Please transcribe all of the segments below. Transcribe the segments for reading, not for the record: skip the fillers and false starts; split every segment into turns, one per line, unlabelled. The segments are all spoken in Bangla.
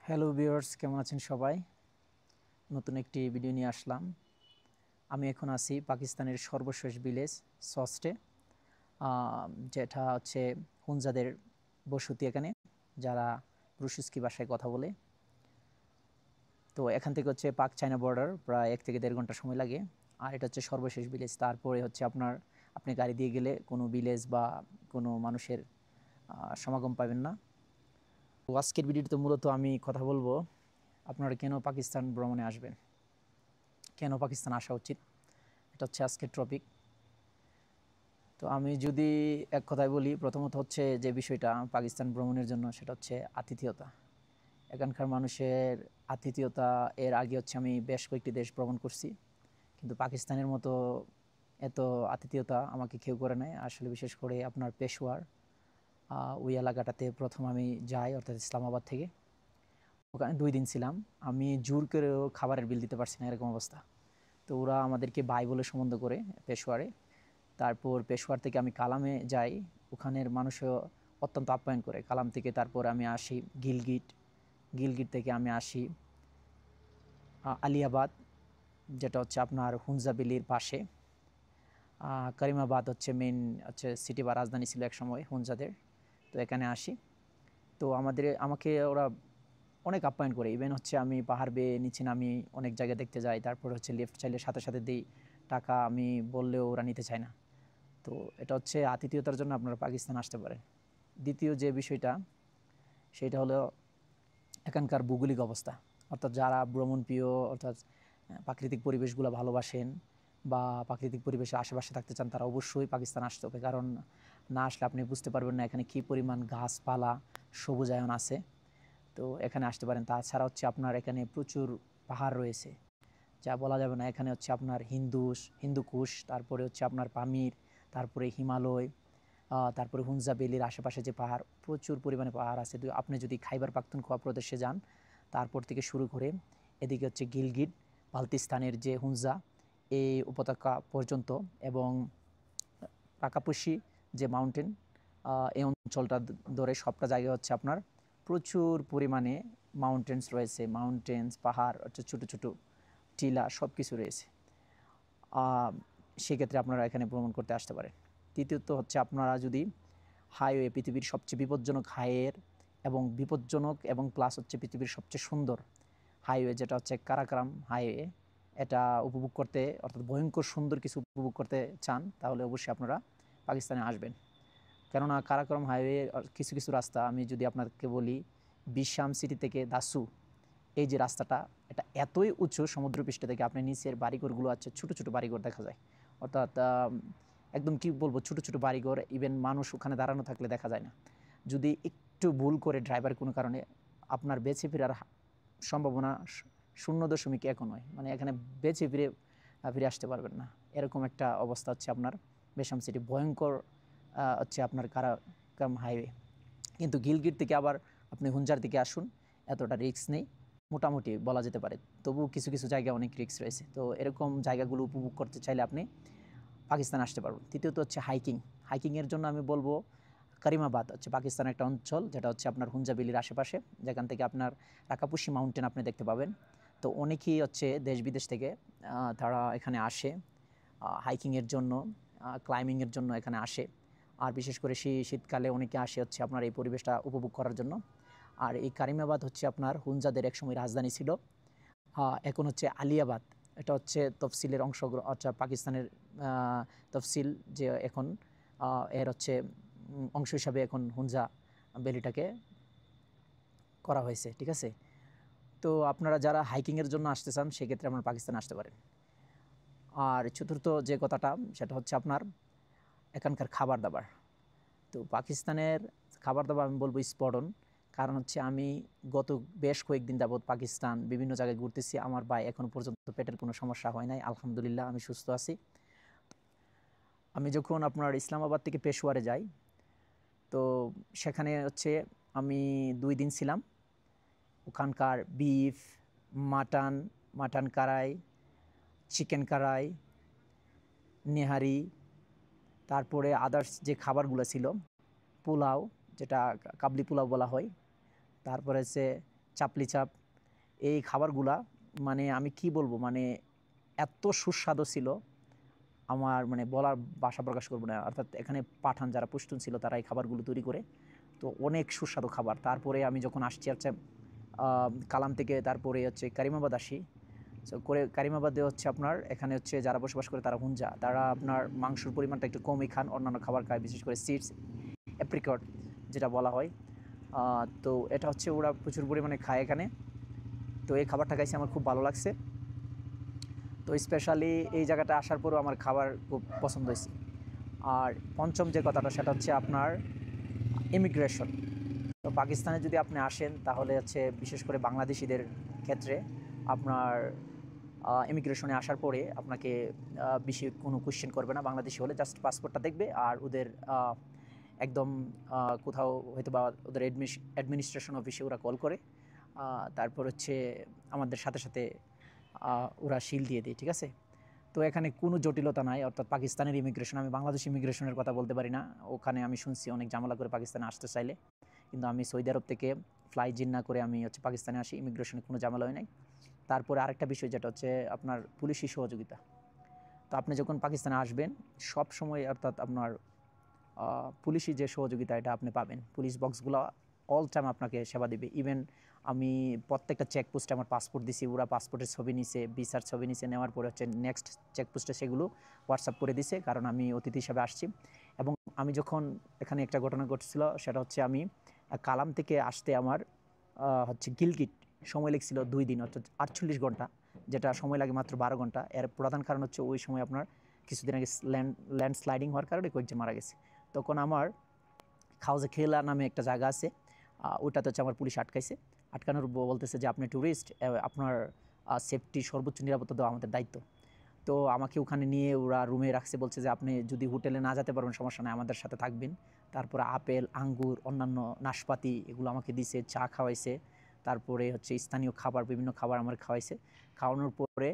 হ্যালো ভিউয়ার্স, কেমন আছেন সবাই? নতুন একটি ভিডিও নিয়ে আসলাম। আমি এখন আছি পাকিস্তানের সর্বশেষ ভিলেজ সস্টে, যেটা হচ্ছে হুনজাদের বসতি এখানে, যারা রুশুস্কি ভাষায় কথা বলে। তো এখান থেকে হচ্ছে পাক চায়না বর্ডার প্রায় 1 থেকে 1.5 ঘন্টা সময় লাগে। আর এটা হচ্ছে সর্বশেষ ভিলেজ। তারপরে হচ্ছে আপনি গাড়ি দিয়ে গেলে কোনো ভিলেজ বা কোনো মানুষের সমাগম পাবেন না। তো আজকের ভিডিওতে মূলত আমি কথা বলবো আপনারা কেন পাকিস্তান ভ্রমণে আসবেন, কেন পাকিস্তান আসা উচিত, এটা হচ্ছে আজকের টপিক। তো আমি যদি এক কথায় বলি, প্রথমত হচ্ছে যে বিষয়টা পাকিস্তান ভ্রমণের জন্য, সেটা হচ্ছে আতিথেয়তা। এখানকার মানুষের আতিথেয়তা, এর আগে হচ্ছে আমি বেশ কয়েকটি দেশ ভ্রমণ করছি, কিন্তু পাকিস্তানের মতো এত আতিথেয়তা আমাকে কেউ করে নাই। আসলে বিশেষ করে আপনার পেশোয়ার, ওই এলাকাটাতে প্রথম আমি যাই, অর্থাৎ ইসলামাবাদ থেকে। ওখানে 2 দিন ছিলাম। আমি জোর করেও খাবারের বিল দিতে পারছি না, এরকম অবস্থা। তো ওরা আমাদেরকে ভাই বলে সম্বোধন করে পেশোয়ারে। তারপর পেশোয়ার থেকে আমি কালামে যাই, ওখানের মানুষও অত্যন্ত আপ্যায়ন করে। কালাম থেকে তারপর আমি আসি গিলগিট, গিলগিট থেকে আমি আসি আলিয়াবাদ, যেটা হচ্ছে আপনার হুনজা ভ্যালির পাশে। করিমাবাদ হচ্ছে মেন হচ্ছে সিটি বা রাজধানী ছিল একসময় হুনজাদের। তো এখানে আসি। তো আমাকে ওরা অনেক আপ্যায়ন করে। ইভেন হচ্ছে আমি পাহাড় বেয়ে নিচে নামি অনেক জায়গা দেখতে যাই। তারপর হচ্ছে লিফট চাইলে সাথে সাথে দিই, টাকা আমি বললেও ওরা নিতে চায় না। তো এটা হচ্ছে আতিথেয়তার জন্য আপনারা পাকিস্তান আসতে পারেন। দ্বিতীয় যে বিষয়টা, সেটা হলো এখানকার ভৌগোলিক অবস্থা। অর্থাৎ যারা ভ্রমণপ্রিয়, অর্থাৎ প্রাকৃতিক পরিবেশগুলো ভালোবাসেন বা প্রাকৃতিক পরিবেশের আশেপাশে থাকতে চান, তারা অবশ্যই পাকিস্তান আসতে হবে। কারণ না আসলে আপনি বুঝতে পারবেন না এখানে কী পরিমাণ গাছপালা, সবুজায়ন আছে। তো এখানে আসতে পারেন। তাছাড়া হচ্ছে আপনার এখানে প্রচুর পাহাড় রয়েছে, যা বলা যাবে না। এখানে হচ্ছে আপনার হিন্দুকুশ, তারপরে হচ্ছে আপনার পামির, তারপরে হিমালয়, তারপরে হুনজা ভ্যালির আশেপাশে যে পাহাড়, প্রচুর পরিমাণে পাহাড় আছে। তো আপনি যদি খাইবার পাখতুনখোয়া প্রদেশে যান, তারপর থেকে শুরু করে এদিকে হচ্ছে গিলগিট বালতিস্তানের যে হুনজা, এই উপত্যকা পর্যন্ত, এবং পাকাপুশি যে মাউন্টেন, এই অঞ্চলটা ধরে সবটা জায়গা হচ্ছে আপনার প্রচুর পরিমাণে মাউন্টেন্স রয়েছে। মাউন্টেন্স, পাহাড় হচ্ছে ছোটো ছোটো টিলা, সব কিছু রয়েছে। সেক্ষেত্রে আপনারা এখানে ভ্রমণ করতে আসতে পারেন। তৃতীয়ত হচ্ছে আপনারা যদি হাইওয়ে, পৃথিবীর সবচেয়ে বিপজ্জনক হাইওয়ের এবং বিপজ্জনক এবং প্লাস হচ্ছে পৃথিবীর সবচেয়ে সুন্দর হাইওয়ে, যেটা হচ্ছে কারাকরাম হাইওয়ে, এটা উপভোগ করতে, অর্থাৎ ভয়ঙ্কর সুন্দর কিছু উপভোগ করতে চান, তাহলে অবশ্যই আপনারা পাকিস্তানে আসবেন। কেননা কারাকরম হাইওয়ে কিছু কিছু রাস্তা, আমি যদি আপনাকে বলি, বিশাম সিটি থেকে দাসু, এই যে রাস্তাটা, এটা এতই উঁচু সমুদ্রপৃষ্ঠ থেকে, আপনি নিচের বাড়িঘরগুলো আছে ছোটো ছোটো বাড়িঘর দেখা যায়। অর্থাৎ একদম কী বলবো, ছোটো ছোটো বাড়িঘর, ইভেন মানুষ ওখানে দাঁড়ানো থাকলে দেখা যায় না। যদি একটু ভুল করে ড্রাইভার কোনো কারণে, আপনার বেঁচে ফেরার সম্ভাবনা 0.1 নয়, মানে এখানে বেঁচে ফিরে আসতে পারবেন না। এরকম একটা অবস্থা হচ্ছে আপনার বেশাম সিটি, ভয়ঙ্কর হচ্ছে আপনার কারাকাম হাইওয়ে। কিন্তু গিলগিট থেকে আবার আপনি হুনজার দিকে আসুন, এতটা রিস্ক নেই, মোটামুটি বলা যেতে পারে। তবু কিছু কিছু জায়গায় অনেক রিস্ক রয়েছে। তো এরকম জায়গাগুলো উপভোগ করতে চাইলে আপনি পাকিস্তান আসতে পারবেন। তৃতীয়ত হচ্ছে হাইকিংয়ের জন্য আমি বলবো করিমাবাদ হচ্ছে পাকিস্তানের একটা অঞ্চল, যেটা হচ্ছে আপনার হুনজা ভ্যালির আশেপাশে, যেখান থেকে আপনার রাকাপুশি মাউন্টেন আপনি দেখতে পাবেন। তো অনেকেই হচ্ছে দেশ বিদেশ থেকে তারা এখানে আসে হাইকিংয়ের জন্য, ক্লাইম্বিংয়ের জন্য এখানে আসে। আর বিশেষ করে শীতকালে অনেকে আসে হচ্ছে আপনার এই পরিবেশটা উপভোগ করার জন্য। আর এই কারিমাবাদ হচ্ছে আপনার হুনজাদের একসময় রাজধানী ছিল। এখন হচ্ছে আলিয়াবাদ, এটা হচ্ছে তফসিলের অংশ, অর্থাৎ পাকিস্তানের তফসিল, যে এখন এর হচ্ছে অংশ হিসাবে এখন হুনজা ভ্যালিটাকে করা হয়েছে। ঠিক আছে। তো আপনারা যারা হাইকিংয়ের জন্য আসতে চান, সেক্ষেত্রে আপনারা পাকিস্তানে আসতে পারেন। আর চতুর্থ যে কথাটা, সেটা হচ্ছে আপনার এখানকার খাবার দাবার। তো পাকিস্তানের খাবার দাবার আমি বলবো স্পট অন। কারণ হচ্ছে আমি গত বেশ কয়েকদিন যাবৎ পাকিস্তান বিভিন্ন জায়গায় ঘুরতেছি, আমার ভাই এখনও পর্যন্ত পেটের কোনো সমস্যা হয় নাই, আলহামদুলিল্লাহ আমি সুস্থ আছি। আমি যখন আপনার ইসলামাবাদ থেকে পেশোয়ারে যাই, তো সেখানে হচ্ছে আমি 2 দিন ছিলাম। ওখানকার বিফ, মাটন কারাই, চিকেন কারাই, নেহারি, তারপরে আদার্স যে খাবারগুলো ছিল, পোলাও, যেটা কাবলি পোলাও বলা হয়, তারপরে হচ্ছে চাপলি চাপ, এই খাবারগুলা মানে আমি কি বলবো, মানে এত সুস্বাদু ছিল, আমার মানে বলার ভাষা প্রকাশ করবো না। অর্থাৎ এখানে পাঠান যারা পুষ্টুন ছিল তারা এই খাবারগুলো তৈরি করে, তো অনেক সুস্বাদু খাবার। তারপরে আমি যখন আসছি হচ্ছে কালাম থেকে, তারপরে হচ্ছে কারিমাবাদ আসি। সো করে কারিমাবাদে হচ্ছে আপনার এখানে হচ্ছে যারা বসবাস করে তারা হুঞ্জা, তারা আপনার মাংসর পরিমাণটা একটু কমই খান, অন্যান্য খাবার খায়, বিশেষ করে সিডস, অ্যাপ্রিকট যেটা বলা হয়। তো এটা হচ্ছে ওরা প্রচুর পরিমাণে খায় এখানে। তো এই খাবারটা খাইছি, আমার খুব ভালো লাগছে। তো স্পেশালি এই জায়গাটা আসার পরেও আমার খাবার খুব পছন্দ হয়েছে। আর পঞ্চম যে কথাটা সেটা হচ্ছে আপনার ইমিগ্রেশন। তো পাকিস্তানে যদি আপনি আসেন তাহলে হচ্ছে বিশেষ করে বাংলাদেশিদের ক্ষেত্রে আপনার ইমিগ্রেশনে আসার পরে আপনাকে বেশি কোনো কোয়েশ্চেন করবে না। বাংলাদেশি হলে জাস্ট পাসপোর্টটা দেখবে, আর ওদের একদম কোথাও হয়তো বা ওদের অ্যাডমিনিস্ট্রেশন অফিসে ওরা কল করে, তারপর হচ্ছে আমাদের সাথে সাথে ওরা সিল দিয়ে দেয়, ঠিক আছে। তো এখানে কোনো জটিলতা নাই। অর্থাৎ পাকিস্তানের ইমিগ্রেশন, আমি বাংলাদেশ ইমিগ্রেশনের কথা বলতে পারি না, ওখানে আমি শুনছি অনেক ঝামেলা করে পাকিস্তানে আসতে চাইলে, কিন্তু আমি সৌদি আরব থেকে ফ্লাই জিন না করে আমি হচ্ছে পাকিস্তানে আসি, ইমিগ্রেশনে কোনো ঝামেলা হয় নাই। তারপরে আরেকটা বিষয় যেটা হচ্ছে আপনার পুলিশি সহযোগিতা। তো আপনি যখন পাকিস্তানে আসবেন সব সময় অর্থাৎ আপনার পুলিশি যে সহযোগিতা এটা আপনি পাবেন। পুলিশ বক্সগুলো অল টাইম আপনাকে সেবা দেবে। ইভেন আমি প্রত্যেকটা চেকপোস্টে আমার পাসপোর্ট দিছি, ওরা পাসপোর্টের ছবি নিছে, ভিসার ছবি নিছে, নেওয়ার পরে হচ্ছে নেক্সট চেকপোস্টে সেগুলো হোয়াটসঅ্যাপ করে দিছে, কারণ আমি অতিথি হিসাবে আসছি। এবং আমি যখন এখানে একটা ঘটনা ঘটছিল, সেটা হচ্ছে আমি কালাম থেকে আসতে আমার হচ্ছে গিলগিট সময় লেগেছিল 2 দিন, অর্থাৎ 48 ঘন্টা, যেটা সময় লাগে মাত্র 12 ঘন্টা। এর প্রধান কারণ হচ্ছে ওই সময় আপনার কিছুদিন আগে ল্যান্ডস্লাইডিং হওয়ার কারণে কয়েকজন মারা গেছে। তখন আমার খাওজে খেলা নামে একটা জায়গা আছে, ওটাতে হচ্ছে আমার পুলিশ আটকাইছে। আটকানোর বলতেছে যে আপনি ট্যুরিস্ট, আপনার সেফটি সর্বোচ্চ নিরাপত্তা দেওয়া আমাদের দায়িত্ব। তো আমাকে ওখানে নিয়ে ওরা রুমে রাখছে, বলছে যে আপনি যদি হোটেলে না যেতে পারবেন সমস্যা নাই, আমাদের সাথে থাকবেন। তারপরে আপেল, আঙ্গুর, অন্যান্য নাশপাতি এগুলো আমাকে দিছে, চা খাওয়াইছে, তারপরে হচ্ছে স্থানীয় খাবার, বিভিন্ন খাবার আমার খাওয়াইছে। খাওয়ানোর পরে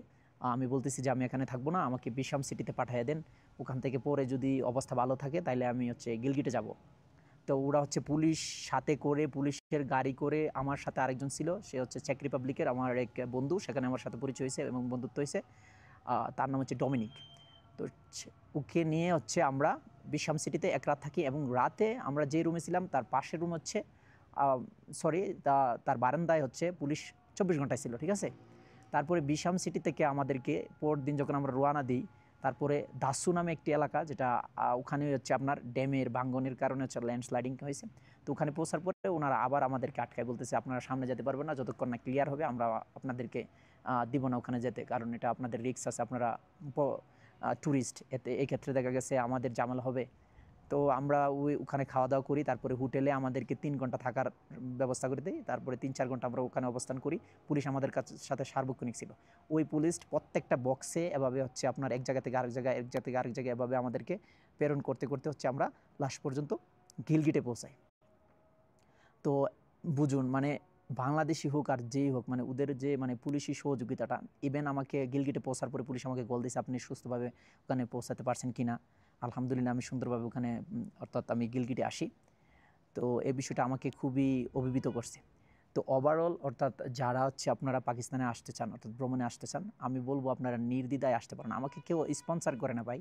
আমি বলতেছি যে আমি এখানে থাকবো না, আমাকে বিশাম সিটিতে পাঠিয়ে দেন। ওখান থেকে পরে যদি অবস্থা ভালো থাকে তাহলে আমি হচ্ছে গিলগিটে যাব। তো ওরা হচ্ছে পুলিশ সাথে করে, পুলিশের গাড়ি করে, আমার সাথে আরেকজন ছিল, সে হচ্ছে চেক রিপাবলিকের আমার এক বন্ধু, সেখানে আমার সাথে পরিচয় হয়েছে এবং বন্ধুত্ব হয়েছে। তার নাম হচ্ছে ডমিনিক। তো ওকে নিয়ে হচ্ছে আমরা বিশাম সিটিতে এক রাত থাকি, এবং রাতে আমরা যে রুমে ছিলাম তার পাশের রুম হচ্ছে সরি তার বারান্দায় হচ্ছে পুলিশ 24 ঘন্টায় ছিল, ঠিক আছে। তারপরে বিশাম সিটি থেকে আমাদেরকে পরদিন যখন আমরা রওনা দিই, তারপরে দাসু নামে একটি এলাকা, যেটা ওখানে হচ্ছে আপনার ড্যামের ভাঙ্গনের কারণে হচ্ছে ল্যান্ডস্লাইডিং হয়েছে। তো ওখানে পৌঁছার পরে ওনারা আবার আমাদেরকে আটকায়, বলতেছে আপনারা সামনে যেতে পারবেন না, যতক্ষণ না ক্লিয়ার হবে আমরা আপনাদেরকে দিব না ওখানে যেতে, কারণ এটা আপনাদের রিস্ক আছে, আপনারা ট্যুরিস্ট। এতে এই ক্ষেত্রে দেখা গেছে আমাদের ঝামেলা হবে। তো আমরা ওখানে খাওয়া দাওয়া করি, তারপরে হোটেলে আমাদেরকে 3 ঘন্টা থাকার ব্যবস্থা করে দেয়, তারপরে 3-4 ঘন্টা আমরা ওখানে অবস্থান করি। পুলিশ আমাদের সাথে সার্বক্ষণিক ছিল। ওই পুলিশ প্রত্যেকটা বক্সে এভাবে হচ্ছে আপনার এক জায়গা থেকে আরেক জায়গায়, এক জায়গা থেকে আরেক জায়গায় এভাবে আমাদেরকে প্রেরণ করতে করতে হচ্ছে আমরা লাস্ট পর্যন্ত গিলগিটে পৌঁছাই। তো বুঝুন, মানে বাংলাদেশি হোক আর যেই হোক, মানে ওদের যে মানে পুলিশি সহযোগিতাটা, ইভেন আমাকে গিলগিটে পৌঁছার পরে পুলিশ আমাকে কল দিয়েছে আপনি সুস্থভাবে ওখানে পৌঁছাতে পারছেন কি না। আলহামদুলিল্লাহ আমি সুন্দরভাবে ওখানে অর্থাৎ আমি গিলগিটে আসি। তো এই বিষয়টা আমাকে খুবই অভিভূত করছে। তো ওভারঅল অর্থাৎ যারা হচ্ছে আপনারা পাকিস্তানে আসতে চান, অর্থাৎ ভ্রমণে আসতে চান, আমি বলবো আপনারা নির্দ্বিধায় আসতে পারেন। আমাকে কেউ স্পন্সর করে না ভাই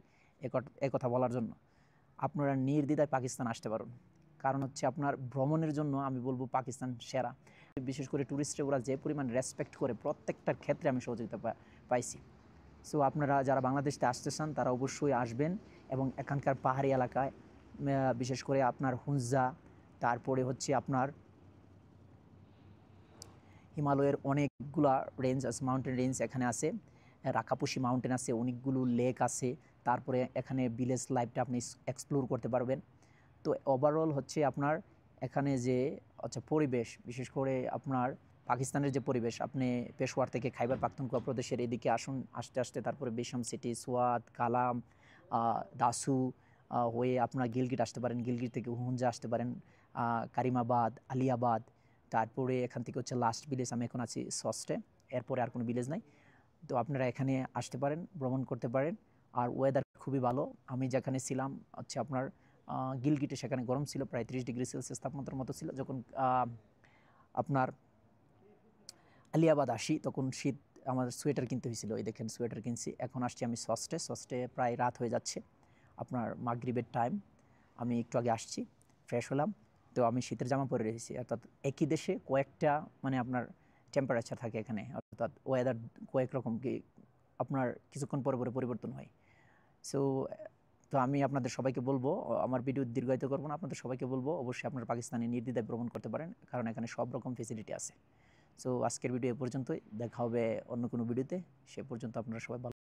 এ কথা বলার জন্য। আপনারা নির্দ্বিধায় পাকিস্তান আসতে পারেন, কারণ হচ্ছে আপনার ভ্রমণের জন্য আমি বলবো পাকিস্তান সেরা। বিশেষ করে ট্যুরিস্টরা ওরা যে পরিমাণ রেসপেক্ট করে, প্রত্যেকটার ক্ষেত্রে আমি সহযোগিতা পাইছি। সো আপনারা যারা বাংলাদেশে আসতে চান তারা অবশ্যই আসবেন, এবং এখানকার পাহাড়ি এলাকায় বিশেষ করে আপনার হুঞ্জা, তারপরে হচ্ছে আপনার হিমালয়ের অনেকগুলা রেঞ্জ আছে, মাউন্টেন রেঞ্জ এখানে আছে, রাকাপুশি মাউন্টেন আছে, অনেকগুলো লেক আছে, তারপরে এখানে ভিলেজ লাইফটা আপনি এক্সপ্লোর করতে পারবেন। তো ওভারঅল হচ্ছে আপনার এখানে যে আচ্ছা পরিবেশ, বিশেষ করে আপনার পাকিস্তানের যে পরিবেশ, আপনি পেশোয়ার থেকে খাইবার পাখতুনখোয়া প্রদেশের এদিকে আসুন, আসতে আসতে তারপরে বিশাম সিটি, সোয়াত, কালাম, দাসু হয়ে আপনার গিলগিট আসতে পারেন, গিলগিট থেকে হুঞ্জা আসতে পারেন, কারিমাবাদ, আলিয়াবাদ, তারপরে এখান থেকে হচ্ছে লাস্ট ভিলেজ আমি এখন আছি সস্টে, এরপরে আর কোনো ভিলেজ নাই। তো আপনারা এখানে আসতে পারেন, ভ্রমণ করতে পারেন। আর ওয়েদার খুবই ভালো। আমি যেখানে ছিলাম হচ্ছে আপনার গিলগিটে, সেখানে গরম ছিল, প্রায় 30 ডিগ্রি সেলসিয়াস তাপমাত্রার মতো ছিল। যখন আপনার আলিয়াবাদ আসি তখন শীত, আমার সোয়েটার কিনতে হয়েছিল, এই দেখেন সোয়েটার কিনছি। এখন আসছি আমি সস্টে প্রায় রাত হয়ে যাচ্ছে, আপনার মাগরিবের টাইম। আমি একটু আগে আসছি, ফ্রেশ হলাম, তো আমি শীতের জামা পরে রেখেছি। অর্থাৎ একই দেশে কয়েকটা মানে আপনার টেম্পারেচার থাকে এখানে, অর্থাৎ ওয়েদার কয়েক রকম কি আপনার কিছুক্ষণ পরে পরে পরিবর্তন হয়। সো তো আমি আপনাদের সবাইকে বলবো, আমার ভিডিও দীর্ঘায়িত করবো না, আপনাদের সবাইকে বলবো অবশ্যই আপনারা পাকিস্তানে নির্দ্বিধায় ভ্রমণ করতে পারেন, কারণ এখানে সব রকম ফেসিলিটি আছে। সো আজকের ভিডিও এ পর্যন্তই, দেখা হবে অন্য কোনো ভিডিওতে। সে পর্যন্ত আপনারা সবাই ভালো